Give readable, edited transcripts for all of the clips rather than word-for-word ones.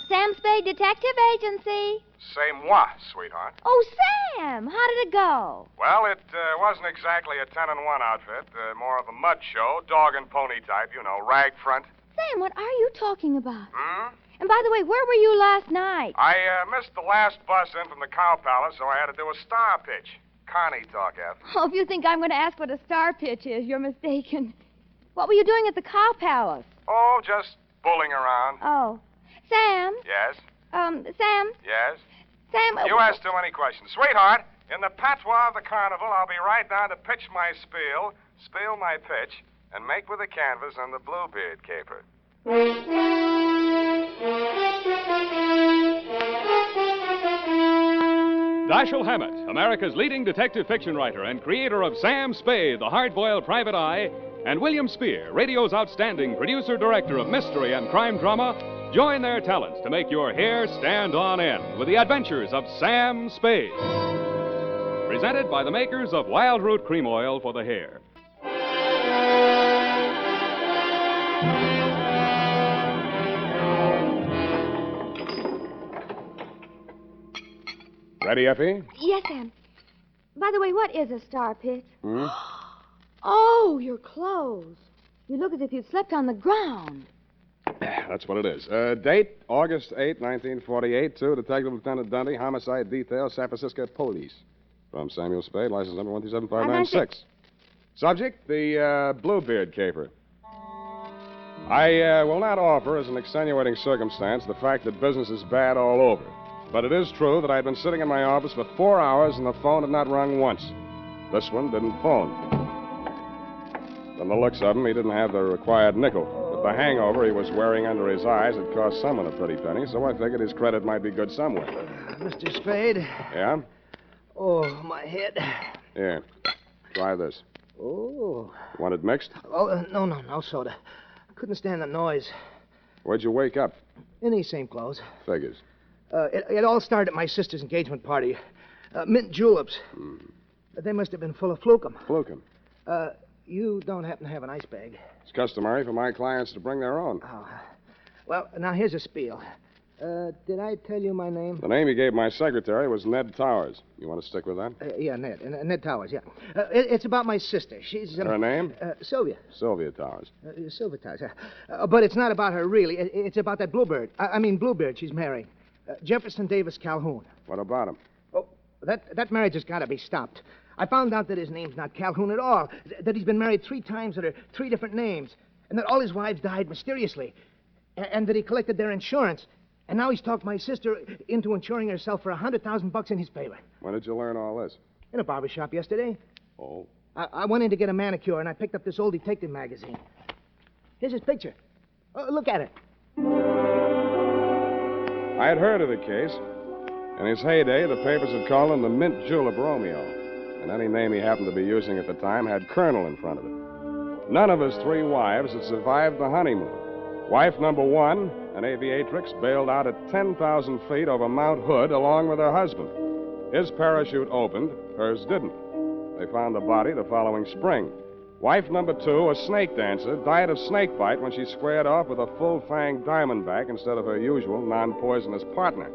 Sam Spade Detective Agency. C'est moi, sweetheart. Oh, Sam, how did it go? Well, it wasn't exactly a 10-in-1 outfit. More of a mud show, dog and pony type, rag front. Sam, what are you talking about? Hmm? And by the way, where were you last night? I missed the last bus in from the Cow Palace, so I had to do a star pitch. Connie talk, F. Oh, if you think I'm going to ask what a star pitch is, you're mistaken. What were you doing at the Cow Palace? Oh, just bulling around. Oh. Sam? Yes? Sam? Yes? Sam... You asked too many questions. Sweetheart, in the patois of the carnival, I'll be right down to pitch my spiel my pitch, and make with the canvas on the Bluebeard caper. Dashiell Hammett, America's leading detective fiction writer and creator of Sam Spade, the hard-boiled private eye, and William Spear, radio's outstanding producer-director of mystery and crime drama, join their talents to make your hair stand on end with the Adventures of Sam Spade. Presented by the makers of Wild Root Cream Oil for the hair. Ready, Effie? Yes, Sam. By the way, what is a star pitch? Hmm? Oh, your clothes. You look as if you'd slept on the ground. That's what it is. Date, August 8, 1948, to Detective Lieutenant Dunne, Homicide Detail, San Francisco Police. From Samuel Spade, license number 127596. Subject, the Bluebeard caper. I will not offer as an extenuating circumstance the fact that business is bad all over. But it is true that I'd been sitting in my office for 4 hours and the phone had not rung once. This one didn't phone. From the looks of him, he didn't have the required nickel. But the hangover he was wearing under his eyes had cost someone a pretty penny, so I figured his credit might be good somewhere. Mr. Spade? Yeah? Oh, my head. Here. Try this. Oh. Want it mixed? Oh, no soda. Couldn't stand the noise. Where'd you wake up? In these same clothes. Figures. It all started at my sister's engagement party. Mint juleps. They must have been full of flukum. Flukum? You don't happen to have an ice bag? It's customary for my clients to bring their own. Oh. Well, now here's a spiel. Did I tell you my name? The name you gave my secretary was Ned Towers. You want to stick with that? Yeah, Ned. Ned Towers, yeah. It's about my sister. She's... Her name? Sylvia. Sylvia Towers. Sylvia Towers, yeah. But it's not about her, really. It's about that Bluebeard. Bluebeard she's marrying. Jefferson Davis Calhoun. What about him? Oh, that marriage has got to be stopped. I found out that his name's not Calhoun at all, that he's been married 3 times under 3 different names, and that all his wives died mysteriously, and that he collected their insurance. And now he's talked my sister into insuring herself for $100,000 in his favor. When did you learn all this? In a barber shop yesterday. Oh. I went in to get a manicure, and I picked up this old detective magazine. Here's his picture. Look at it. I had heard of the case. In his heyday, the papers had called him the Mint Julep Romeo. And any name he happened to be using at the time had Colonel in front of it. None of his 3 wives had survived the honeymoon. Wife number 1, an aviatrix, bailed out at 10,000 feet over Mount Hood along with her husband. His parachute opened, hers didn't. They found the body the following spring. Wife number 2, a snake dancer, died of snake bite when she squared off with a full-fanged diamondback instead of her usual non-poisonous partner.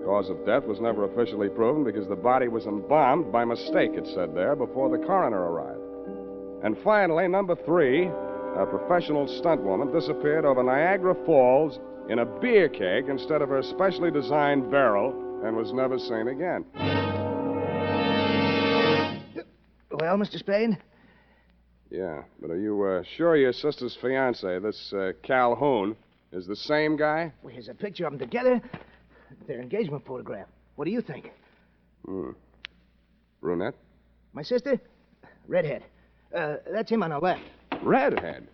Cause of death was never officially proven because the body was embalmed by mistake, it said there, before the coroner arrived. And finally, number 3, a professional stunt woman, disappeared over Niagara Falls in a beer keg instead of her specially designed barrel and was never seen again. Well, Mr. Spade? Yeah, but are you sure your sister's fiancé, this Calhoun, is the same guy? Well, here's a picture of them together. Their engagement photograph. What do you think? Brunette? My sister? Redhead. That's him on the left. Redhead?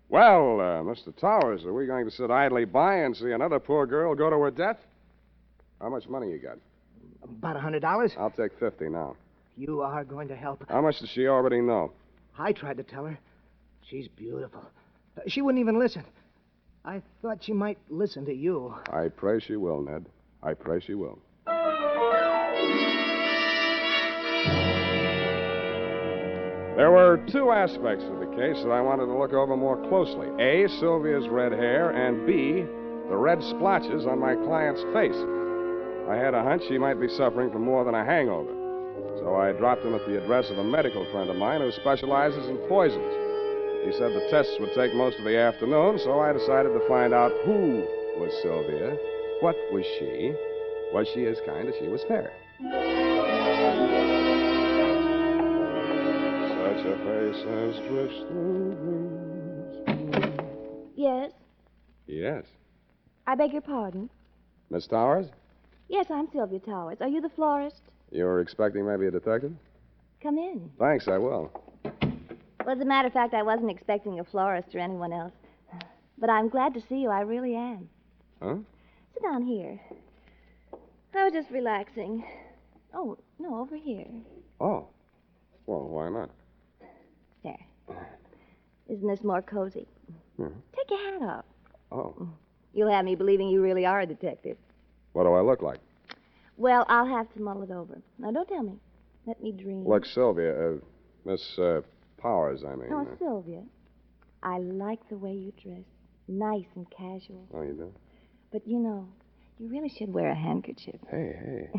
Well, Mr. Towers, are we going to sit idly by and see another poor girl go to her death? How much money you got? About $100. I'll take 50 now. You are going to help. How much does she already know? I tried to tell her. She's beautiful. She wouldn't even listen. I thought she might listen to you. I pray she will, Ned. I pray she will. There were two aspects of the case that I wanted to look over more closely. A, Sylvia's red hair, and B, the red splotches on my client's face. I had a hunch she might be suffering from more than a hangover. So I dropped him at the address of a medical friend of mine who specializes in poisons. He said the tests would take most of the afternoon, so I decided to find out who was Sylvia, what was she as kind as she was fair. Such a face as drifts through dreams. Yes? Yes. I beg your pardon? Miss Towers? Yes, I'm Sylvia Towers. Are you the florist? You were expecting maybe a detective? Come in. Thanks, I will. Well, as a matter of fact, I wasn't expecting a florist or anyone else. But I'm glad to see you. I really am. Huh? Sit down here. I was just relaxing. Oh, no, over here. Oh. Well, why not? There. Isn't this more cozy? Take your hat off. Oh. You'll have me believing you really are a detective. What do I look like? Well, I'll have to mull it over. Now, don't tell me. Let me dream. Look, Sylvia, Miss Powers, I mean. No, Sylvia. I like the way you dress. Nice and casual. Oh, you do? But, you really should wear a handkerchief. Hey.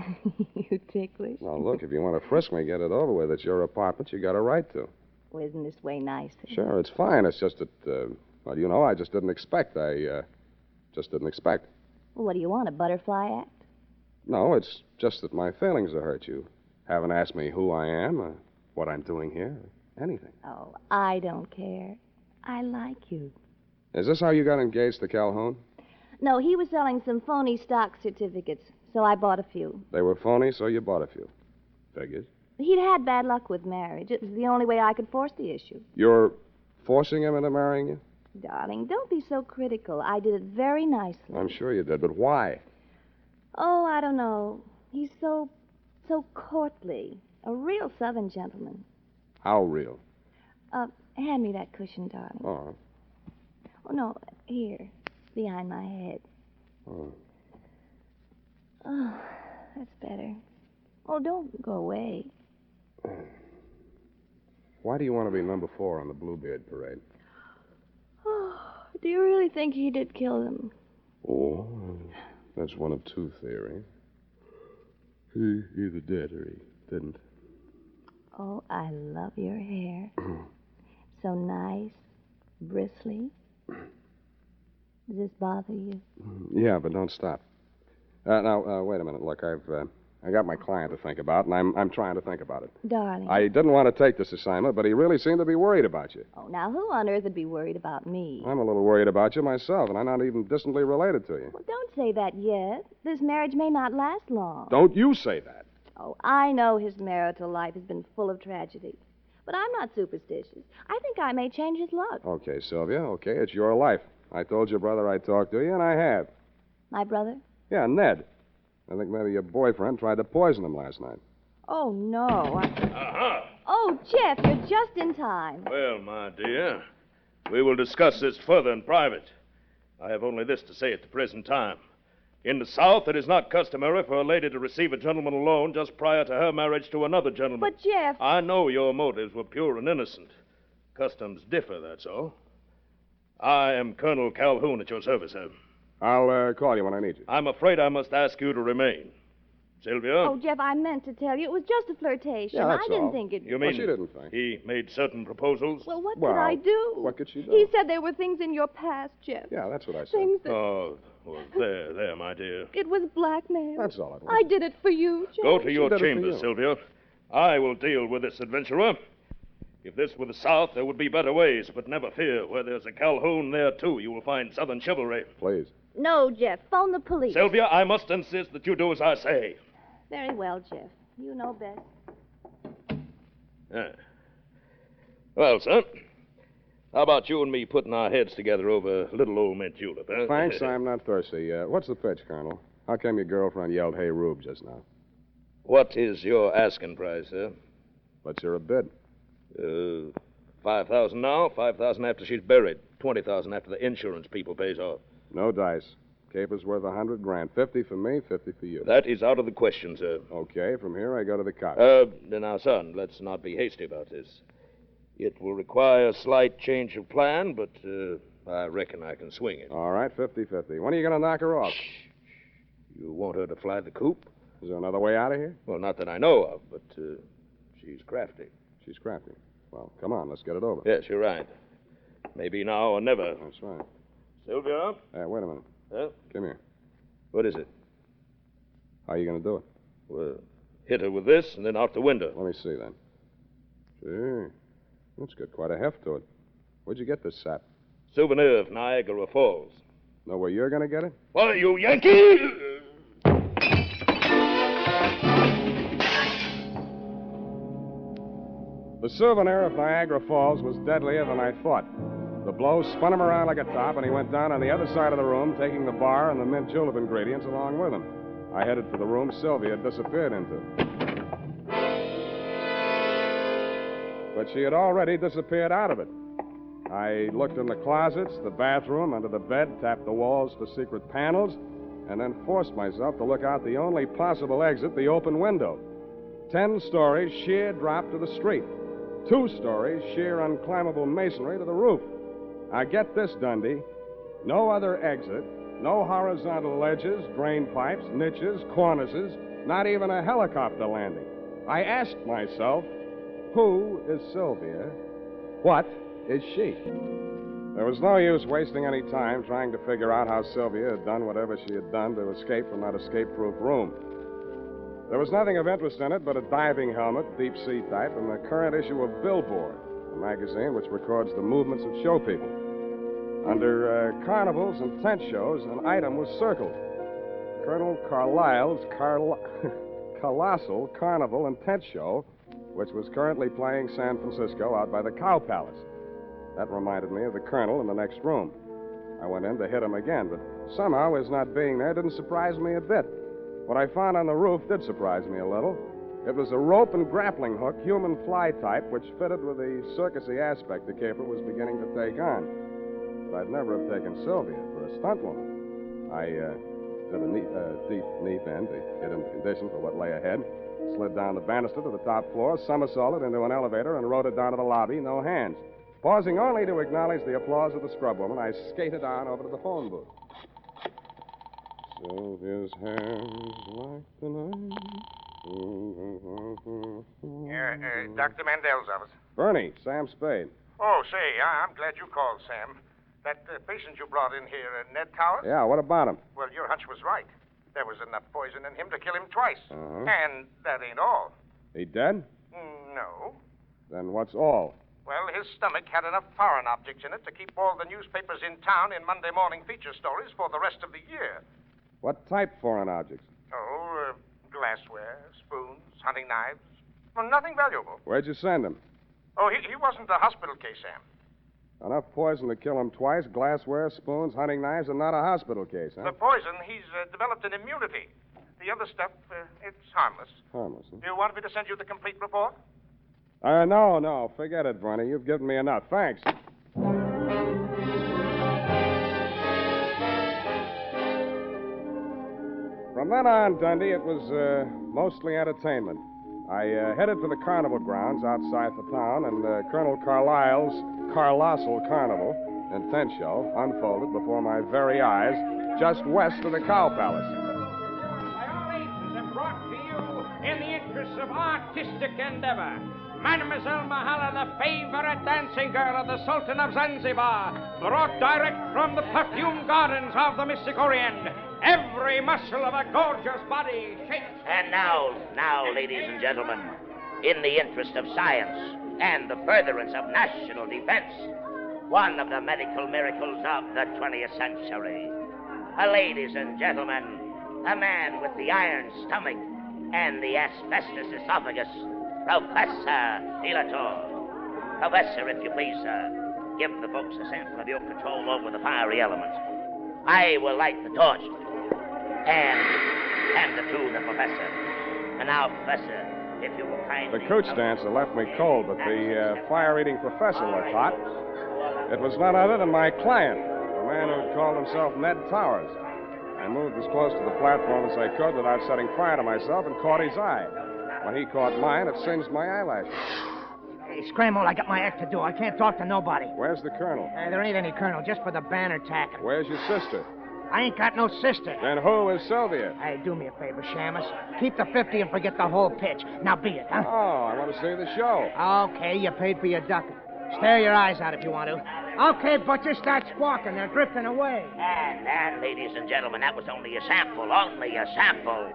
You ticklish. Well, look, if you want to frisk me, get it over with. It's your apartment. You got a right to. Well, isn't this way nice? Sure, it's fine. It's just that, I just didn't expect. Just didn't expect. Well, what do you want, a butterfly act? No, it's just that my feelings are hurt. You haven't asked me who I am, or what I'm doing here, or anything. Oh, I don't care. I like you. Is this how you got engaged to Calhoun? No, he was selling some phony stock certificates, so I bought a few. They were phony, so you bought a few. Figures. He'd had bad luck with marriage. It was the only way I could force the issue. You're forcing him into marrying you? Darling, don't be so critical. I did it very nicely. I'm sure you did, but why? Oh, I don't know. He's so courtly. A real Southern gentleman. How real? Hand me that cushion, darling. Oh. Oh, no, here, behind my head. Oh. Oh, that's better. Oh, don't go away. Why do you want to be number 4 on the Bluebeard parade? Oh, do you really think he did kill them? Oh, that's one of two theories. He either did or he didn't. Oh, I love your hair. So nice, bristly. Does this bother you? Yeah, but don't stop. Now, wait a minute. Look, I got my client to think about, and I'm trying to think about it. Darling. I didn't want to take this assignment, but he really seemed to be worried about you. Oh, now, who on earth would be worried about me? I'm a little worried about you myself, and I'm not even distantly related to you. Well, don't say that yet. This marriage may not last long. Don't you say that. Oh, I know his marital life has been full of tragedy. But I'm not superstitious. I think I may change his luck. Okay, Sylvia, okay, it's your life. I told your brother I'd talk to you, and I have. My brother? Yeah, Ned. I think maybe your boyfriend tried to poison him last night. Oh, no. Aha! Oh, Jeff, you're just in time. Well, my dear, we will discuss this further in private. I have only this to say at the present time. In the South, it is not customary for a lady to receive a gentleman alone just prior to her marriage to another gentleman. But, Jeff... I know your motives were pure and innocent. Customs differ, that's all. I am Colonel Calhoun at your service, sir. I'll call you when I need you. I'm afraid I must ask you to remain. Sylvia? Oh, Jeff, I meant to tell you. It was just a flirtation. Yeah, that's I didn't all. think it... You mean she didn't think. he made certain proposals? Well, what Well, could I do? what could she do? He said there were things in your past, Jeff. Yeah, that's what I said. Things that... Oh, well, there, my dear. It was blackmail. That's all it was. I did it for you, Jeff. Go to your did it for chambers, you. Sylvia. I will deal with this adventurer. If this were the South, there would be better ways, but never fear. Where there's a Calhoun, there, too, you will find Southern chivalry. Please. No, Jeff. Phone the police. Sylvia, I must insist that you do as I say. Very well, Jeff. You know best. Well, son, how about you and me putting our heads together over little old mint julep, huh? Thanks, I'm not thirsty. What's the pitch, Colonel? How come your girlfriend yelled, "Hey, Rube," just now? What is your asking price, sir? Let's hear a bid. $5,000 now, $5,000 after she's buried, $20,000 after the insurance people pays off. No dice. Caper's worth $100,000. 50 for me, 50 for you. That is out of the question, sir. Okay, from here I go to the cops. Now, son, let's not be hasty about this. It will require a slight change of plan, but I reckon I can swing it. All right, 50-50. When are you going to knock her off? You want her to fly the coop? Is there another way out of here? Well, not that I know of, but she's crafty. She's crafty. Well, come on, let's get it over. Yes, you're right. Maybe now or never. That's right. Sylvia? Wait a minute. Huh? Come here. What is it? How are you going to do it? Well, hit her with this and then out the window. Let me see, then. Sure. It's got quite a heft to it. Where'd you get this sap? Souvenir of Niagara Falls. Know where you're going to get it? Why, you Yankee! The souvenir of Niagara Falls was deadlier than I thought. The blow spun him around like a top, and he went down on the other side of the room, taking the bar and the mint julep ingredients along with him. I headed for the room Sylvia had disappeared into. But she had already disappeared out of it. I looked in the closets, the bathroom, under the bed, tapped the walls for secret panels, and then forced myself to look out the only possible exit, the open window. 10 stories, sheer drop to the street. 2 stories, sheer unclimbable masonry to the roof. Now get this, Dundee. No other exit, no horizontal ledges, drain pipes, niches, cornices, not even a helicopter landing. I asked myself, who is Sylvia? What is she? There was no use wasting any time trying to figure out how Sylvia had done whatever she had done to escape from that escape-proof room. There was nothing of interest in it but a diving helmet, deep sea type, and the current issue of Bluebeard, a magazine which records the movements of show people. Under carnivals and tent shows, an item was circled. Colonel Carlisle's Colossal Carnival and Tent Show, which was currently playing San Francisco out by the Cow Palace. That reminded me of the colonel in the next room. I went in to hit him again, but somehow his not being there didn't surprise me a bit. What I found on the roof did surprise me a little. It was a rope and grappling hook, human fly type, which fitted with the circusy aspect the caper was beginning to take on. But I'd never have taken Sylvia for a stunt woman. I did a deep knee bend to get in condition for what lay ahead, slid down the banister to the top floor, somersaulted into an elevator, and rode it down to the lobby, no hands. Pausing only to acknowledge the applause of the scrub woman, I skated on over to the phone booth. Sylvia's hair is like the night. Dr. Mandel's office. Bernie, Sam Spade. Oh, say, I'm glad you called, Sam. That patient you brought in here, Ned Towers? Yeah, what about him? Well, your hunch was right. There was enough poison in him to kill him twice. Uh-huh. And that ain't all. He dead? No. Then what's all? Well, his stomach had enough foreign objects in it to keep all the newspapers in town in Monday morning feature stories for the rest of the year. What type foreign objects? Oh, glassware, spoons, hunting knives. Well, nothing valuable. Where'd you send him? Oh, he wasn't a hospital case, Sam. Enough poison to kill him twice, glassware, spoons, hunting knives, and not a hospital case, huh? The poison, he's developed an immunity. The other stuff, it's harmless. Harmless, huh? Do you want me to send you the complete report? No. Forget it, Bernie. You've given me enough. Thanks. From then on, Dundee, it was mostly entertainment. I headed for the carnival grounds outside the town, and Colonel Carlisle's Colossal Carnival and Tent Show unfolded before my very eyes just west of the Cow Palace. Violations are brought to you in the interests of artistic endeavor. Mademoiselle Mahala, the favorite dancing girl of the Sultan of Zanzibar, brought direct from the perfume gardens of the Mystic Orient. Every muscle of a gorgeous body shakes. And now, ladies and gentlemen, in the interest of science and the furtherance of national defense, one of the medical miracles of the 20th century. Ladies and gentlemen, a man with the iron stomach and the asbestos esophagus, Professor Dilator. Professor, if you please, sir, give the folks a sample of your control over the fiery element. I will light the torch and hand it to the professor. And now, Professor, if you will kindly... The coach dancer left me cold, but the fire-eating professor looked hot. It was none other than my client, the man who had called himself Ned Towers. I moved as close to the platform as I could without setting fire to myself and caught his eye. When he caught mine, it singed my eyelashes. Hey, scramble, I got my act to do. I can't talk to nobody. Where's the colonel? There ain't any colonel, just for the banner tacking. Where's your sister? I ain't got no sister. Then who is Sylvia? Hey, do me a favor, Shamus. Keep the 50 and forget the whole pitch. Now be it, huh? Oh, I want to see the show. Okay, you paid for your ducking. Stare your eyes out if you want to. Okay, Butcher, start squawking. They're drifting away. And, ladies and gentlemen, that was only a sample. Only a sample.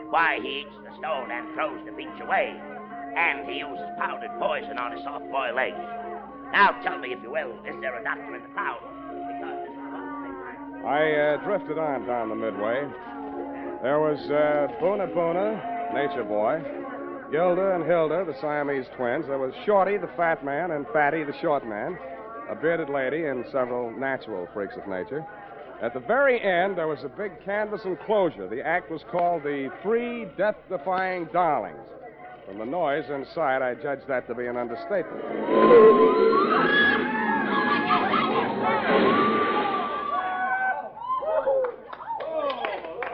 Why, he eats the stone and throws the beach away. And he uses powdered poison on his soft-boiled eggs. Now, tell me, if you will, is there a doctor in the crowd? Because this is what they find. I drifted on down the midway. There was Boona Boona, Nature Boy, Gilda and Hilda, the Siamese twins. There was Shorty, the fat man, and Fatty, the short man, a bearded lady, and several natural freaks of nature. At the very end, there was a big canvas enclosure. The act was called the Three Death-Defying Darlings. From the noise inside, I judged that to be an understatement.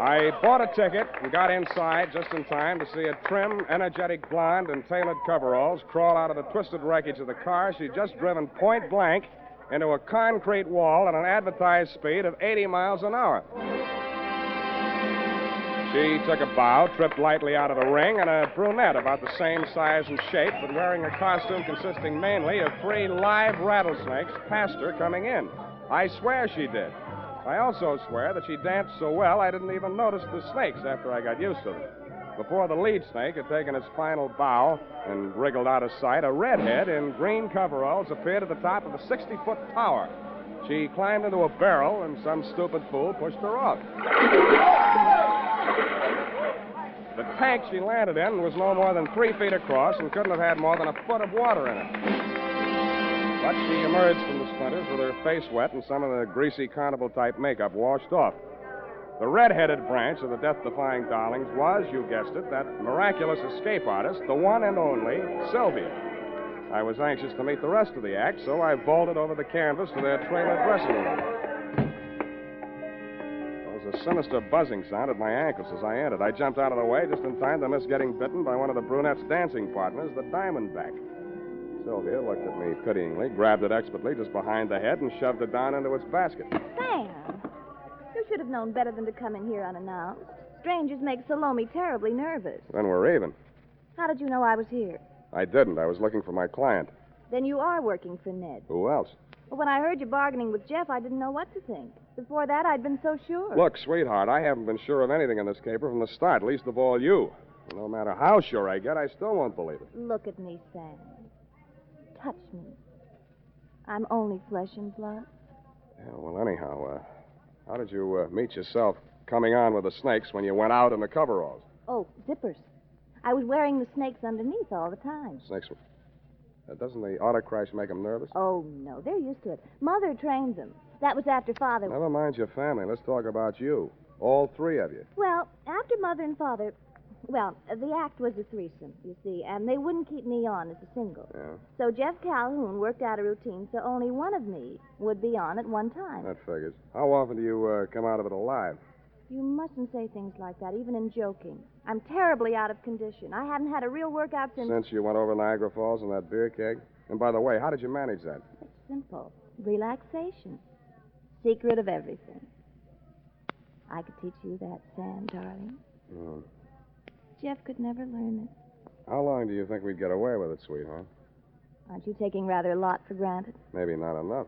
I bought a ticket and got inside just in time to see a trim, energetic blonde in tailored coveralls crawl out of the twisted wreckage of the car she'd just driven point blank into a concrete wall at an advertised speed of 80 miles an hour. She took a bow, tripped lightly out of the ring, and a brunette about the same size and shape, but wearing a costume consisting mainly of 3 live rattlesnakes, passed her coming in. I swear she did. I also swear that she danced so well I didn't even notice the snakes after I got used to them. Before the lead snake had taken its final bow and wriggled out of sight, a redhead in green coveralls appeared at the top of a 60-foot tower. She climbed into a barrel, and some stupid fool pushed her off. The tank she landed in was no more than 3 feet across and couldn't have had more than a foot of water in it. But she emerged from the splinters with her face wet and some of the greasy carnival-type makeup washed off. The red-headed branch of the death-defying darlings was, you guessed it, that miraculous escape artist, the one and only Sylvia. I was anxious to meet the rest of the act, so I vaulted over the canvas to their trailer dressing room. There was a sinister buzzing sound at my ankles as I entered. I jumped out of the way just in time to miss getting bitten by one of the brunette's dancing partners, the Diamondback. Sylvia looked at me pityingly, grabbed it expertly just behind the head, and shoved it down into its basket. Sam, you should have known better than to come in here unannounced. Strangers make Salome terribly nervous. Then we're even. How did you know I was here? I didn't. I was looking for my client. Then you are working for Ned. Who else? Well, when I heard you bargaining with Jeff, I didn't know what to think. Before that, I'd been so sure. Look, sweetheart, I haven't been sure of anything in this caper from the start, least of all you. No matter how sure I get, I still won't believe it. Look at me, Sam. Touch me. I'm only flesh and blood. Yeah, well, anyhow, how did you meet yourself coming on with the snakes when you went out in the coveralls? Oh, zippers. I was wearing the snakes underneath all the time. Snakes? Doesn't the auto crash make them nervous? Oh, no. They're used to it. Mother trained them. That was after Father... Never mind your family. Let's talk about you. All 3 of you. Well, after Mother and Father... Well, the act was a threesome, you see, and they wouldn't keep me on as a single. Yeah? So Jeff Calhoun worked out a routine so only one of me would be on at one time. That figures. How often do you come out of it alive? You mustn't say things like that, even in joking. I'm terribly out of condition. I haven't had a real workout since... Since you went over Niagara Falls in that beer keg? And by the way, how did you manage that? It's simple. Relaxation. Secret of everything. I could teach you that, Sam, darling. Hmm. Jeff could never learn it. How long do you think we'd get away with it, sweetheart? Aren't you taking rather a lot for granted? Maybe not enough.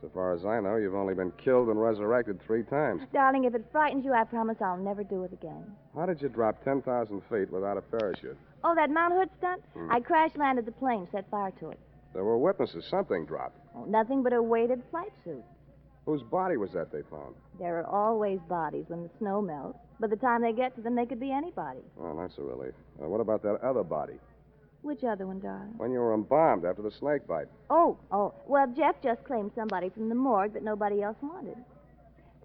So far as I know, you've only been killed and resurrected 3 times. Darling, if it frightens you, I promise I'll never do it again. How did you drop 10,000 feet without a parachute? Oh, that Mount Hood stunt? I crash-landed the plane, set fire to it. There were witnesses. Something dropped. Oh, nothing but a weighted flight suit. Whose body was that they found? There are always bodies when the snow melts. By the time they get to them, they could be anybody. Oh, that's a relief. What about that other body? Which other one, darling? When you were embalmed after the snake bite. Oh. Well, Jeff just claimed somebody from the morgue that nobody else wanted.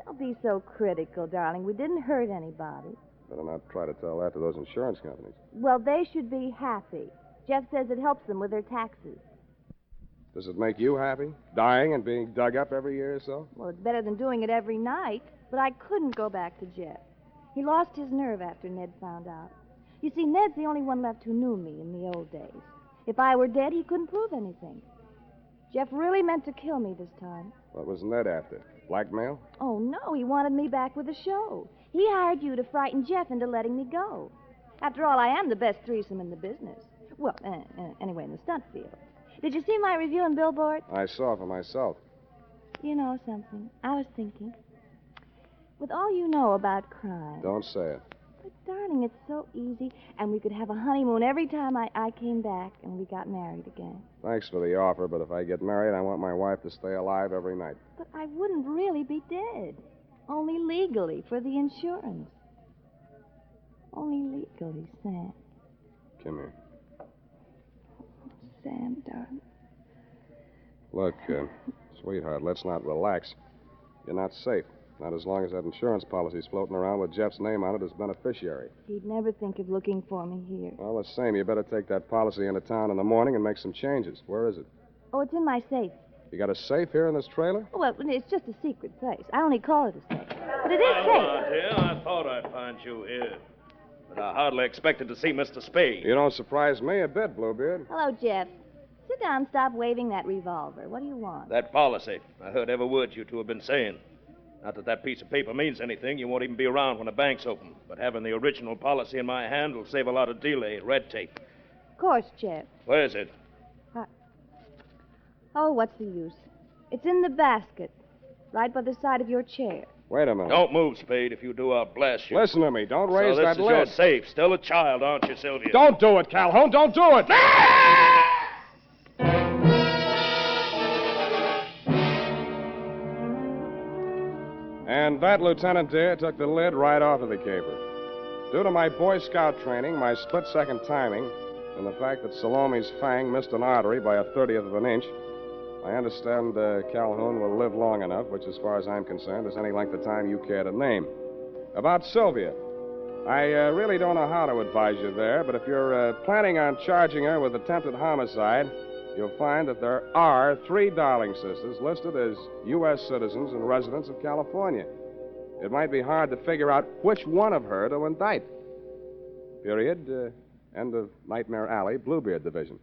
Don't be so critical, darling. We didn't hurt anybody. Better not try to tell that to those insurance companies. Well, they should be happy. Jeff says it helps them with their taxes. Does it make you happy? Dying and being dug up every year or so? Well, it's better than doing it every night. But I couldn't go back to Jeff. He lost his nerve after Ned found out. You see, Ned's the only one left who knew me in the old days. If I were dead, he couldn't prove anything. Jeff really meant to kill me this time. What was Ned after? Blackmail? Oh, no, he wanted me back with the show. He hired you to frighten Jeff into letting me go. After all, I am the best threesome in the business. Well, anyway, in the stunt field. Did you see my review in Billboard? I saw for myself. You know something? I was thinking. With all you know about crime... Don't say it. But, darling, it's so easy. And we could have a honeymoon every time I came back and we got married again. Thanks for the offer, but if I get married, I want my wife to stay alive every night. But I wouldn't really be dead. Only legally for the insurance. Only legally, Sam. Come here. Sam, darling. Look, sweetheart, let's not relax. You're not safe. Not as long as that insurance policy's floating around with Jeff's name on it as beneficiary. He'd never think of looking for me here. Well, the same. You better take that policy into town in the morning and make some changes. Where is it? Oh, it's in my safe. You got a safe here in this trailer? Well, it's just a secret place. I only call it a safe. But it is Well, safe. dear, I thought I'd find you here. But I hardly expected to see Mr. Spade. You don't surprise me a bit, Bluebeard. Hello, Jeff. Sit down and stop waving that revolver. What do you want? That policy. I heard every word you two have been saying. Not that that piece of paper means anything. You won't even be around when the bank's open. But having the original policy in my hand will save a lot of delay and red tape. Of course, Jeff. Where is it? Oh, what's the use? It's in the basket, right by the side of your chair. Wait a minute. Don't move, Spade. If you do, I'll blast you. Listen to me. Don't raise so this that is lid. your safe. Still a child, aren't you, Sylvia? Don't do it, Calhoun. Don't do it. And that, Lieutenant dear, took the lid right off of the caper. Due to my Boy Scout training, my split-second timing, and the fact that Salome's fang missed an artery by a 30th of an inch, I understand Calhoun will live long enough, which, as far as I'm concerned, is any length of time you care to name. About Sylvia, I really don't know how to advise you there, but if you're planning on charging her with attempted homicide, you'll find that there are 3 Darling sisters listed as U.S. citizens and residents of California. It might be hard to figure out which one of her to indict. Period. End of Nightmare Alley, Bluebeard Division.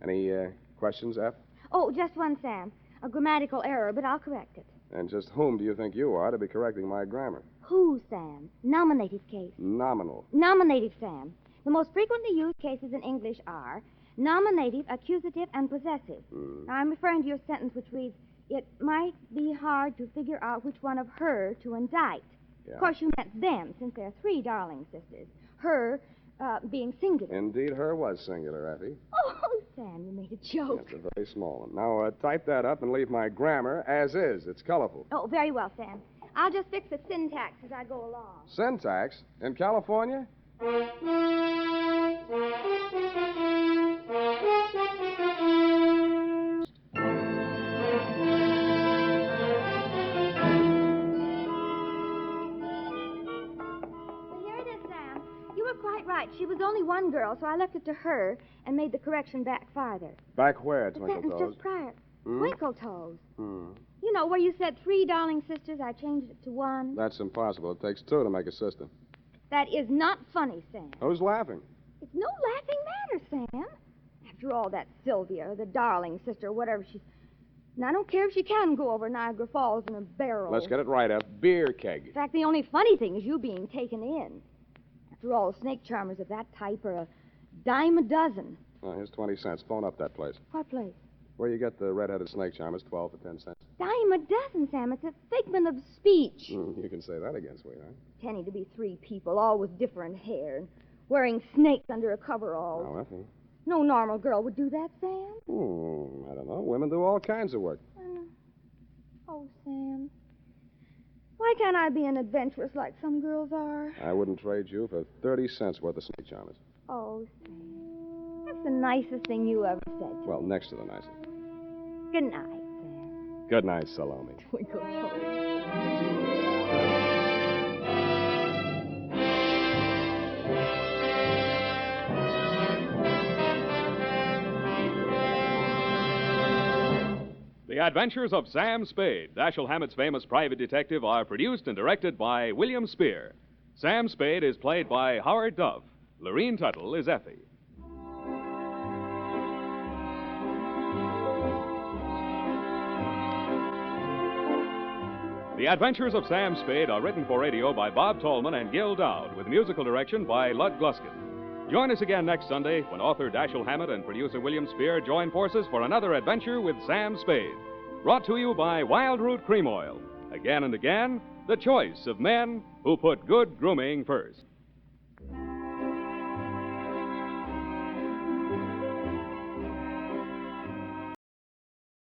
Any questions, F? Oh, just one, Sam. A grammatical error, but I'll correct it. And just whom do you think you are to be correcting my grammar? Who, Sam? Nominative case. Nominal. Nominative, Sam. The most frequently used cases in English are nominative, accusative, and possessive. Now, I'm referring to your sentence which reads, it might be hard to figure out which one of her to indict. Yeah. Of course, you meant them, since there are 3 Darling sisters. Her being singular. Indeed, her was singular, Effie. Oh, Sam, you made a joke. That's a very small one. Now, type that up and leave my grammar as is. It's colorful. Oh, very well, Sam. I'll just fix the syntax as I go along. Syntax? In California? Quite right. She was only one girl, so I left it to her and made the correction back farther. Back where, The Twinkle sentence Toes? just prior. Hmm? Twinkle Toes. Hmm. You know, where you said 3 Darling sisters, I changed it to 1. That's impossible. It takes 2 to make a sister. That is not funny, Sam. Who's laughing? It's no laughing matter, Sam. After all, that Sylvia, or the Darling sister, or whatever she's... And I don't care if she can go over Niagara Falls in a barrel. Let's get it right, F. Beer keg. In fact, the only funny thing is you being taken in. After all, snake charmers of that type are a dime a dozen. Oh, here's 20 cents. Phone up that place. What place? Where you get the red-headed snake charmers, 12 for 10 cents. Dime a dozen, Sam. It's a figment of speech. You can say that again, sweetheart. Penny to be 3 people, all with different hair, and wearing snakes under a coverall. Now, Effie. No normal girl would do that, Sam. I don't know. Women do all kinds of work. Oh, Sam. Why can't I be an adventuress like some girls are? I wouldn't trade you for 30 cents worth of snake charmers. Oh, Sam. That's the nicest thing you ever said. Well, next to the nicest. Good night, Sam. Good night, Salome. Twinkle toes. The Adventures of Sam Spade, Dashiell Hammett's famous private detective, are produced and directed by William Spear. Sam Spade is played by Howard Duff. Lurene Tuttle is Effie. The Adventures of Sam Spade are written for radio by Bob Tolman and Gil Dowd, with musical direction by Lud Gluskin. Join us again next Sunday when author Dashiell Hammett and producer William Spear join forces for another adventure with Sam Spade. Brought to you by Wild Root Cream Oil. Again and again, the choice of men who put good grooming first.